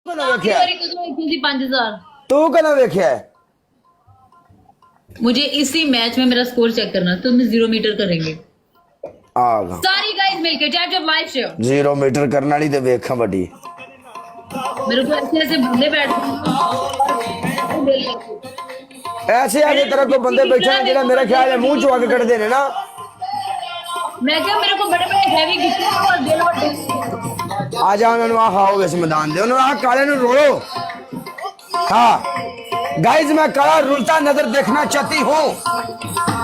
कदों वेख्या 5000 तू कदों वेख्या मुझे इसी मैच में मेरा स्कोर चेक करना तो हम 0 मीटर करेंगे आगा सारी गाइस मिलके चैट जब लाइव शेयर 0 मीटर करने वाली ते वेखा बड़ी मेरे को ऐसे ऐसे बंदे बैठे ऐसे आगे तरह को बंदे बैठे हैं जेड़ा मेरा ख्याल है मुंह चो आगे कट देने ना मैं क्या मेरे को बड़े बड़े हैवी गिफ्ट और दिल बड़े आ जा उन्होंने आ खाओ इस मैदान दे उन्होंने आ काले नु रोलो हाँ गाइस मैं काला रुलता नजर देखना चाहती हूँ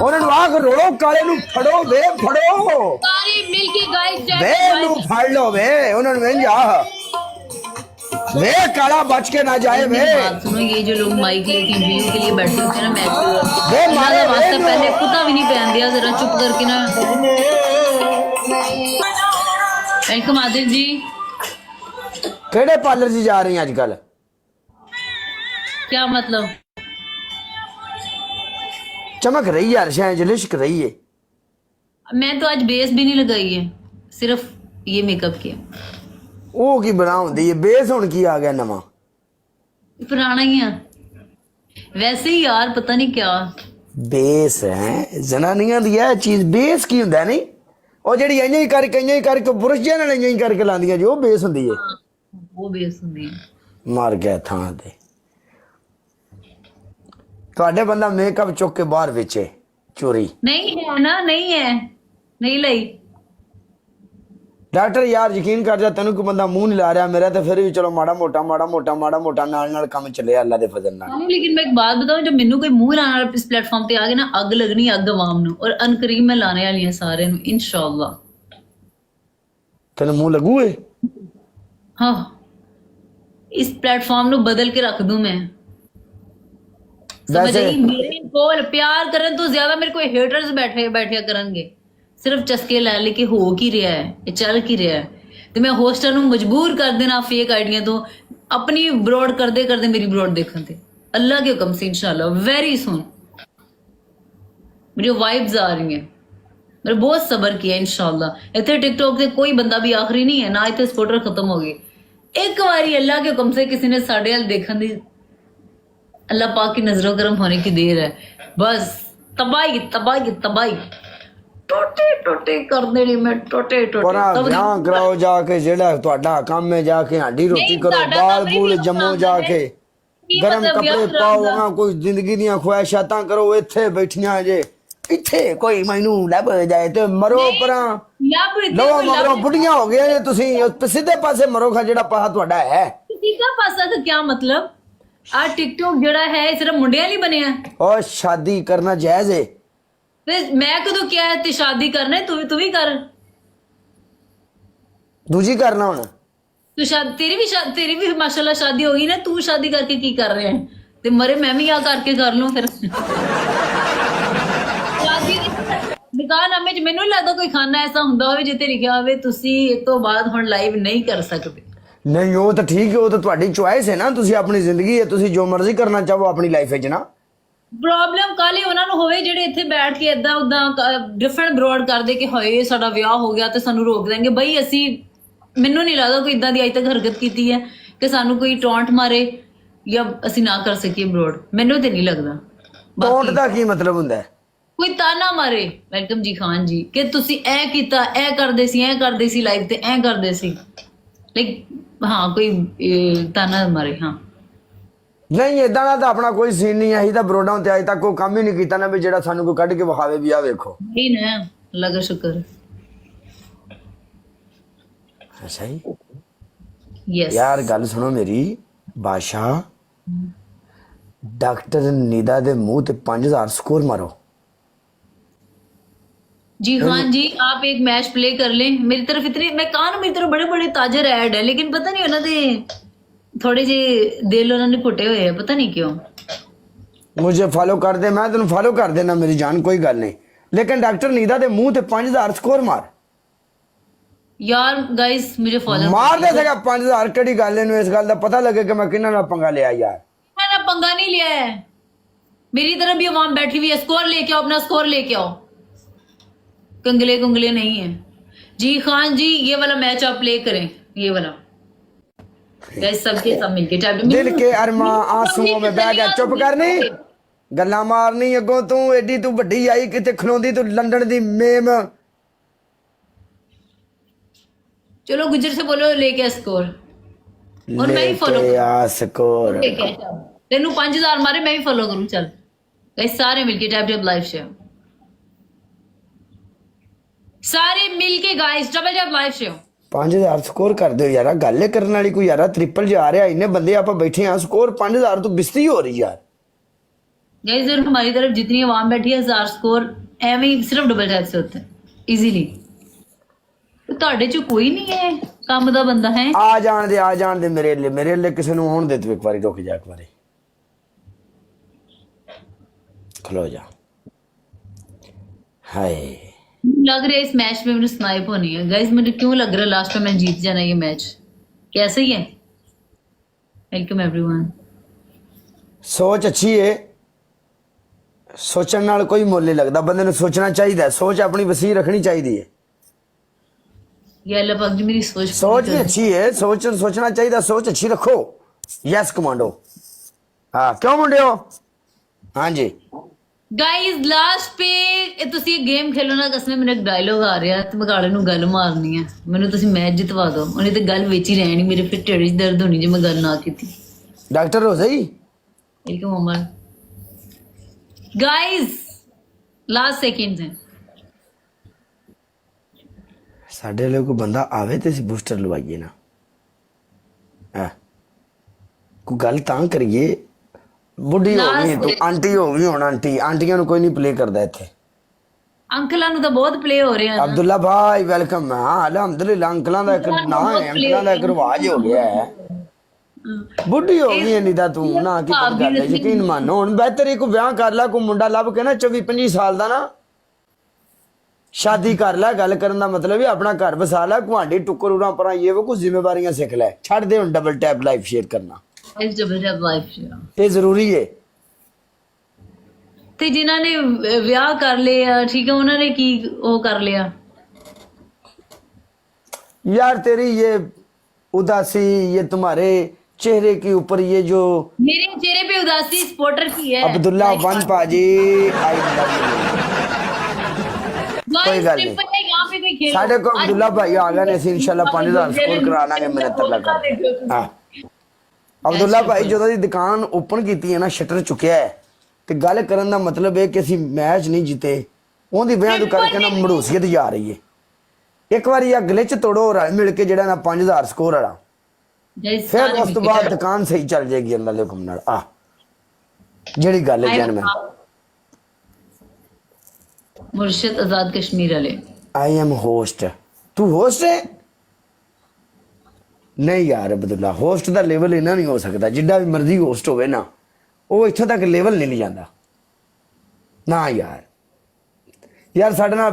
उन्होंने आग रोलो काले नु फड़ो वे फड़ो सारी मिलके गाइस वे नु फड़ लो वे उन्होंने वे जा वे काला बच के ना जाए वे बात सुनो ये जो लोग माइक लेके व्यू के लिए बैठे होते हैं ना मैच वे मारे वास्ते पहले कुत्ता भी नहीं पहन दिया जरा चुप करके ना वेलकम आदिल जी केड़े पार्लर जी जा रही हैं आजकल क्या मतलब चमक रही है हर्षा लिश्क रही है मैं तो आज बेस भी नहीं लगाई है सिर्फ ये मेकअप किया ਉਹ ਕੀ ਬਣਾ ਹੁੰਦੀ ਹੈ ਬੇਸ ਹੁਣ ਕੀ ਆ ਗਿਆ ਨਵਾਂ पुराना ही है वैसे ही यार पता नहीं क्या ਬੇਸ ਹੈ ਜ਼ਨਾਨੀਆਂ ਦੀ ਇਹ ਚੀਜ਼ ਬੇਸ ਕੀ ਹੁੰਦਾ ਨਹੀਂ ਉਹ ਜਿਹੜੀ ਇੰਜ ਹੀ ਕਰਕੇ ਬੁਰਸ਼ ਜਿਹੇ ਨਾਲ ਇੰਜ ਹੀ ਕਰਕੇ ਲਾਉਂਦੀਆਂ ਜੋ ਬੇਸ ਹੁੰਦੀ ਹੈ वो बेस होती है ਮਰ ਗਿਆ ਥਾਂ ਤੇ ਤੁਹਾਡੇ ਬੰਦਾ ਮੇਕਅਪ ਚੁੱਕ ਕੇ ਬਾਹਰ ਵੇਚੇ ਚੋਰੀ नहीं है ना नहीं लाई ਡਾਕਟਰ ਯਾਰ ਯਕੀਨ ਕਰ ਜਾ ਤੈਨੂੰ ਕੋਈ ਬੰਦਾ ਮੂੰਹ ਨਹੀਂ ਲਾ ਰਿਹਾ ਮੇਰਾ ਤੇ ਫਿਰ ਵੀ ਚਲੋ ਮਾੜਾ ਮੋਟਾ ਨਾਲ ਕੰਮ ਚੱਲਿਆ ਅੱਲਾ ਦੇ ਫਜ਼ਲ ਨਾਲ लेकिन मैं एक बात बताऊं जब मैनू कोई मुंह लाने वाला इस प्लेटफॉर्म पे आ गया ना अग लगनी अग आवाम नु और अनकरीब मैं लाने वाली हां सारे नु इंशाअल्लाह ਤੈਨੂੰ ਮੂੰਹ ਲੱਗੂ ਏ हाँ इस प्लेटफॉर्म नु बदल के रख दूं मैं समझ वैसे- आई मेरे कोल प्यार करन तो ज्यादा मेरे को हेटर्स बैठे करनगे सिर्फ चस्के लै ले कि हो की रहा है ये चल की रहा है तो मैं होस्टर नु मजबूर कर देना फेक आइडिया तो अपनी ब्रॉड करदे मेरी ब्रॉड देखन ते अल्लाह के हुक्म से इंशाल्लाह वेरी सुन मेरी वाइब्स आ रही हैं मैंने बहुत सब्र किया इंशाल्लाह इतने टिकटॉक से कोई बंदा भी आखिरी नहीं है ना इतने सपोर्टर खत्म हो गए एक बारी अल्लाह के हुक्म से किसी ने साढ़े हाल देखन दी अल्लाह पाक की नजरों करम होने की देर है बस तबाही टोटे कर देनी मैं टोटे ਪਰਾਂ ਵਿਆਹ ਕਰਾਓ ਜਾ ਕੇ ਜਿਹੜਾ ਤੁਹਾਡਾ ਕੰਮ ਹੈ ਜਾ ਕੇ ਹਾਂਡੀ ਰੋਟੀ ਨਹੀਂ, ਕਰੋ ਤੁਹਾਡਾ ਬਾਲ ਕੰਮ ਹੀ ਬੂਲ ਨਹੀਂ ਜੰਮੋ ਹੁੰਦਾ ਜਾ ਹੈ। ਕੇ ਕੀ ਗਰਮ ਮਤਲਬ ਕੱਪੜੇ ਵਿਆਹ ਪਾਓ ਕਰਾਉਂਦਾ? ਹਾਂ ਕੋਈ ਜ਼ਿੰਦਗੀ ਦੀਆਂ ਖੁਆਇਸ਼ਾਂ ਕਰੋ ਇੱਥੇ ਬੈਠੀਆਂ ਜੇ ਇੱਥੇ ਕੋਈ ਮੈਨੂੰ ਲੱਭ ਜਾਏ ਤੇ ਮਰੋ ਪਰਾਂ ਲੋ ਮਗਰੋਂ ਬੁੱਢੀਆਂ ਹੋ ਗਈਆਂ ਜੇ ਤੁਸੀਂ ਸਿੱਧੇ ਪਾਸੇ ਮਰੋ ਖਾ ਜਿਹੜਾ ਪਾਹਾ ਤੁਹਾਡਾ ਹੈ सीधा पासा का क्या मतलब आ टिकटॉक जड़ा है सिर्फ मुंडिया नहीं बने हैं और शादी करना जायज है फिर मैं कदों क्या है ते शादी करना है तू भी कर दूजी करना होना तू शादी तेरी भी माशाल्लाह शादी होगी ना तू शादी करके की कर रहे हैं ते मरे मैं भी आ करके कर लूं फिर शादी निकाह नामे च मैनू नहीं लगदा कोई खाना ऐसा हुंदा होवे जिते लिखिया होवे तुसी इस तो बाद हुण लाइव नहीं कर सकते नहीं वो तो ठीक है वो तो ਤੁਹਾਡੀ ਚੁਆਇਸ ਹੈ ਨਾ ਤੁਸੀਂ ਆਪਣੀ ਜ਼ਿੰਦਗੀ ਹੈ ਤੁਸੀਂ ਜੋ ਮਰਜ਼ੀ ਕਰਨਾ ਚਾਹੋ ਆਪਣੀ ਲਾਈਫ ਵਿੱਚ ਨਾ ਪ੍ਰੋਬਲਮ ਕਾਲੇ ਉਹਨਾਂ ਨੂੰ ਹੋਵੇ ਜਿਹੜੇ ਇੱਥੇ ਬੈਠ ਕੇ ਇਦਾਂ ਉਦਾਂ ਡਿਫਰੈਂਟ ਬਰੋਡ ਕਰਦੇ ਕਿ ਹਾਏ ਸਾਡਾ ਵਿਆਹ ਹੋ ਗਿਆ ਤੇ ਸਾਨੂੰ ਰੋਕ ਦੇਣਗੇ ਬਈ ਅਸੀਂ ਮੈਨੂੰ ਨਹੀਂ ਲੱਗਦਾ ਕੋਈ ਇਦਾਂ ਦੀ ਅਜੇ ਤੱਕ ਹਰਕਤ ਕੀਤੀ ਹੈ ਕਿ ਸਾਨੂੰ ਕੋਈ ਟੌਂਟ ਮਾਰੇ ਜਾਂ ਅਸੀਂ ਨਾ ਕਰ ਸਕੀਏ ਬਰੋਡ ਮੈਨੂੰ ਤੇ ਨਹੀਂ ਲੱਗਦਾ ਟੌਂਟ ਦਾ ਕੀ ਮਤਲਬ ਹੁੰਦਾ ਹੈ ਕੋਈ ਤਾਨਾ ਮਾਰੇ ਵੈਲਕਮ ਜੀ ਖਾਨ ਜੀ ਕਿ ਤੁਸੀਂ ਐ ਕੀਤਾ ਐ ਕਰਦੇ ਸੀ ਲਾਈਵ ਤੇ ਐ ਕਰਦੇ ਸੀ ਲਾਈਕ ਹਾਂ ਕੋਈ ਤਾਨਾ ਮਾਰੇ ਹਾਂ ਨਹੀਂ ਇਦਾਂ ਦਾ ਤਾਂ ਆਪਣਾ ਕੋਈ ਸੀਨ ਨਹੀਂ ਆਹੀ ਤਾਂ ਬਰੋਡਾਂ ਤੇ ਅਜੇ ਤੱਕ ਕੋਈ ਕੰਮ ਹੀ ਨਹੀਂ ਕੀਤਾ ਨਾ ਵੀ ਜਿਹੜਾ ਸਾਨੂੰ ਕੋਈ ਕੱਢ ਕੇ ਵਿਖਾਵੇ ਵੀ ਆ ਵੇਖੋ ਨਹੀਂ ਨਾ ਅੱਲਾ ਦਾ ਸ਼ੁਕਰ ਅੱਛਾ ਹੀ ਯੈਸ ਯਾਰ ਗੱਲ ਸੁਣੋ ਮੇਰੀ ਬਾਦਸ਼ਾਹ ਡਾਕਟਰ ਨਿਦਾ ਦੇ ਮੂੰਹ ਤੇ 5000 ਸਕੋਰ ਮਾਰੋ जी हाँ जी आप एक मैच प्ले कर लें मेरी तरफ इतने मैं कहा ना मेरी तरफ बड़े बड़े ताजर ऐड है लेकिन पता नहीं उन्होंने थोड़े जे दिल उन्होंने फुटे हुए हैं पता नहीं क्यों मुझे फॉलो कर दे मैं तेन फॉलो कर देना मेरी जान कोई गल नहीं लेकिन डॉक्टर नीदा दे मुंह ते 5000 स्कोर मार यार गाइस मुझे फॉलो मार दे सका 5000 केड़ी गल इनु इस गल दा पता लगे कि मैं किन्ना नाल पंगा लिया यार मैंने पंगा नहीं लिया है मेरी तरफ भी अवाम बैठी हुई है स्कोर लेके आओ अपना स्कोर लेके आओ कंगले नहीं है जी खान जी ये वाला मैच आप प्ले करें ये वाला गाइस सबके सब मिलके टैप दिल के अरमा आंसुओं में बह गया चुप करनी गल्ला मारनी अगों तू एडी तू ਵੱਡੀ आई किते खलोंदी तू लंदन दी मेम चलो गुजर से बोलो लेके स्कोर और मैं ही फॉलो लेके आ स्कोर तेनू 5000 मारे मैं भी फॉलो करूं चल गाइस सारे मिलके टैप टैप लाइव शेयर सारे मिलके guys double tap live share 5000 score ਕਰ ਦਿਓ ਯਾਰਾ ਗੱਲ ਹੀ ਕਰਨ ਵਾਲੀ ਕੋਈ ਯਾਰਾ ਟ੍ਰਿਪਲ ਜਾ ਰਿਹਾ ਇੰਨੇ ਬੰਦੇ ਆਪਾਂ ਬੈਠੇ ਆ ਸਕੋਰ 5000 ਤੋਂ ਬਿਸਤੀ ਹੋ ਰਹੀ ਯਾਰ गाइस इधर हमारी तरफ जितनी आवाम बैठी है 1000 स्कोर एवं ही सिर्फ डबल टैप से होता है इजीली तो ਤੁਹਾਡੇ ਚ ਕੋਈ ਨਹੀਂ ਹੈ ਕੰਮ ਦਾ ਬੰਦਾ ਹੈ ਆ ਜਾਣ ਦੇ ਮੇਰੇ ਲਈ ਕਿਸੇ ਨੂੰ ਹੋਣ ਦੇ ਤੂੰ ਇੱਕ ਵਾਰੀ ਰੁਕ ਜਾ ਇੱਕ ਵਾਰੀ ਖਲੋ ਜਾ ਹਾਏ लग रहा है इस मैच में मुझे स्नाइप होनी है गाइस मुझे क्यों लग रहा है लास्ट में मैं जीत जाना ये मैच कैसे ही है वेलकम एवरीवन ਸੋਚ ਅੱਛੀ ਏ ਸੋਚਣ ਨਾਲ ਕੋਈ ਮੁੱਲ ਨਹੀਂ ਲੱਗਦਾ ਬੰਦੇ ਨੂੰ ਸੋਚਣਾ ਚਾਹੀਦਾ ਹੈ, ਸੋਚ ਆਪਣੀ ਵਸੀਹ ਰੱਖਣੀ ਚਾਹੀਦੀ ਹੈ ये अल्लाह पाक जी मेरी सोच सोच भी अच्छी है सोचना चाहिए सोच अच्छी रखो यस कमांडो हाँ क्यों मुंडे हो हाँ जी गाइस लास्ट पे ਇਹ ਤੁਸੀਂ ਇਹ ਗੇਮ ਖੇਲੋ ਨਾ ਕਸਮੇ ਮੈਨੂੰ ਇੱਕ ਡਾਇਲੋਗ ਆ ਰਿਹਾ ਤੇ ਮਗਾੜੇ ਨੂੰ ਗੱਲ ਮਾਰਨੀ ਹੈ ਮੈਨੂੰ ਤੁਸੀਂ ਮੈਚ ਜਿਤਵਾ ਦਿਓ ਉਹਨੇ ਤੇ ਗੱਲ ਵਿੱਚ ਹੀ ਰਹਿਣੀ ਮੇਰੇ ਫਿਰ ਢਿੱਡ 'ਚ ਦਰਦ ਹੋਣੀ ਜੇ ਮੈਂ ਗੱਲ ਨਾ ਕੀਤੀ डॉक्टर हो सही वेलकम अमर गाइस लास्ट सेकंड है ਸਾਡੇ ਲਈ ਕੋਈ ਬੰਦਾ ਆਵੇ ਤੇ ਅਸੀਂ ਬੂਸਟਰ ਲਵਾਈਏ ਨਾ ਹਾਂ ਕੋਈ ਗੱਲ ਤਾਂ ਕਰੀਏ ਬੁੱਢੀ ਹੋ ਗਈ ਤੂੰ ਆਂਟੀ ਹੋ ਗਈ ਹੁਣ ਆਂਟੀਆਂ ਨੂੰ ਕੋਈ ਨਹੀਂ ਪਲੇ ਕਰਦਾ ਇੱਥੇ ਅੰਕਲਾਂ ਨੂੰ ਤਾਂ ਬਹੁਤ ਪਲੇ ਹੋ ਰਹੇ ਆ ਅਬਦੁੱਲਾ ਭਾਈ ਵੈਲਕਮ ਹਾਂ ਅਲਹਮਦੁਲਿਲਾ ਅੰਕਲਾਂ ਦਾ ਇੱਕ ਨਾਂ ਹੈ ਅੰਕਲਾਂ ਦਾ ਇੱਕ ਰਿਵਾਜ ਹੋ ਗਿਆ ਹੈ ਬੁੱਢੀ ਹੋ ਗਈ ਨਹੀਂ ਤਾਂ ਤੂੰ ਨਾ ਕੀ ਕਰ ਲੈ ਯਕੀਨ ਮੰਨ ਹੁਣ ਬਿਹਤਰ ਇੱਕ ਵਿਆਹ ਕਰ ਲੈ ਕੋਈ ਮੁੰਡਾ ਲੱਭ ਕੇ ਨਾ 24 25 ਸਾਲ ਦਾ ਨਾ शादी कर ला गल करन दा मतलब है अपना घर बसा ला गुआंढी टुकर उरा परा ये वो कुछ जिम्मेवारियां सीख ले छड़ दे हुन डबल टैप लाइव शेयर करना इस डबल टैप लाइव शेयर ये जरूरी है ਤੇ ਜਿਨ੍ਹਾਂ ਨੇ ਵਿਆਹ ਕਰ ਲਿਆ ਠੀਕ ਹੈ ਉਹਨਾਂ ਨੇ ਕੀ ਉਹ ਕਰ ਲਿਆ यार तेरी ये उदासी ये तुम्हारे चेहरे के ऊपर ये जो मेरे चेहरे पे उदासी सपोर्टर की है अब्दुल्ला वन पाजी आई लव यू कोई गल नहीं यहाँ पे कोई खेल साढ़े को अब्दुल्ला भाई आ गए ने इंशाल्लाह 5000 स्कोर कराना के मेरे तरला कर हां अब्दुल्ला भाई ਜਦੋਂ ਦੀ ਦੁਕਾਨ ਓਪਨ ਕੀਤੀ ਹੈ ਨਾ ਸ਼ਟਰ ਚੁੱਕਿਆ ਹੈ ਤੇ ਗੱਲ ਕਰਨ ਦਾ ਮਤਲਬ ਹੈ ਕਿ ਅਸੀਂ ਮੈਚ ਨਹੀਂ ਜਿੱਤੇ ਉਹਦੀ ਵਜ੍ਹਾ ਤੋਂ ਕਰਕੇ ਨਾ ਮੜੂਸੀਅਤ ਜਾ ਰਹੀ ਹੈ ਇੱਕ ਵਾਰੀ ਆ ਗਲਿਚ ਤੋੜੋ ਰਲ ਮਿਲ ਕੇ ਜਿਹੜਾ ਨਾ 5000 ਸਕੋਰ ਵਾਲਾ ਫਿਰ ਉਸ ਤੋਂ ਬਾਅਦ ਦੁਕਾਨ ਸਹੀ ਚੱਲ ਜਾਏਗੀ ਅੱਲਾ ਦੇ ਹੁਕਮ ਨਾਲ ਆ ਜਿਹੜੀ ਗੱਲ ਹੈ ਜਨ ਮੈਂ मुर्शिद आजाद कश्मीर वाले आई एम होस्ट तू होस्ट है नहीं यार अब्दुल्ला होस्ट ਦਾ ਲੈਵਲ ਇਹਨਾਂ ਨਹੀਂ ਹੋ ਸਕਦਾ ਜਿੱਡਾ ਵੀ ਮਰਜ਼ੀ ਹੋਸਟ ਹੋਵੇ ਨਾ ਉਹ ਇੱਥੋਂ ਤੱਕ ਲੈਵਲ ਨਹੀਂ ਜਾਂਦਾ ਨਾ ਯਾਰ ਸਾਡੇ ਨਾਲ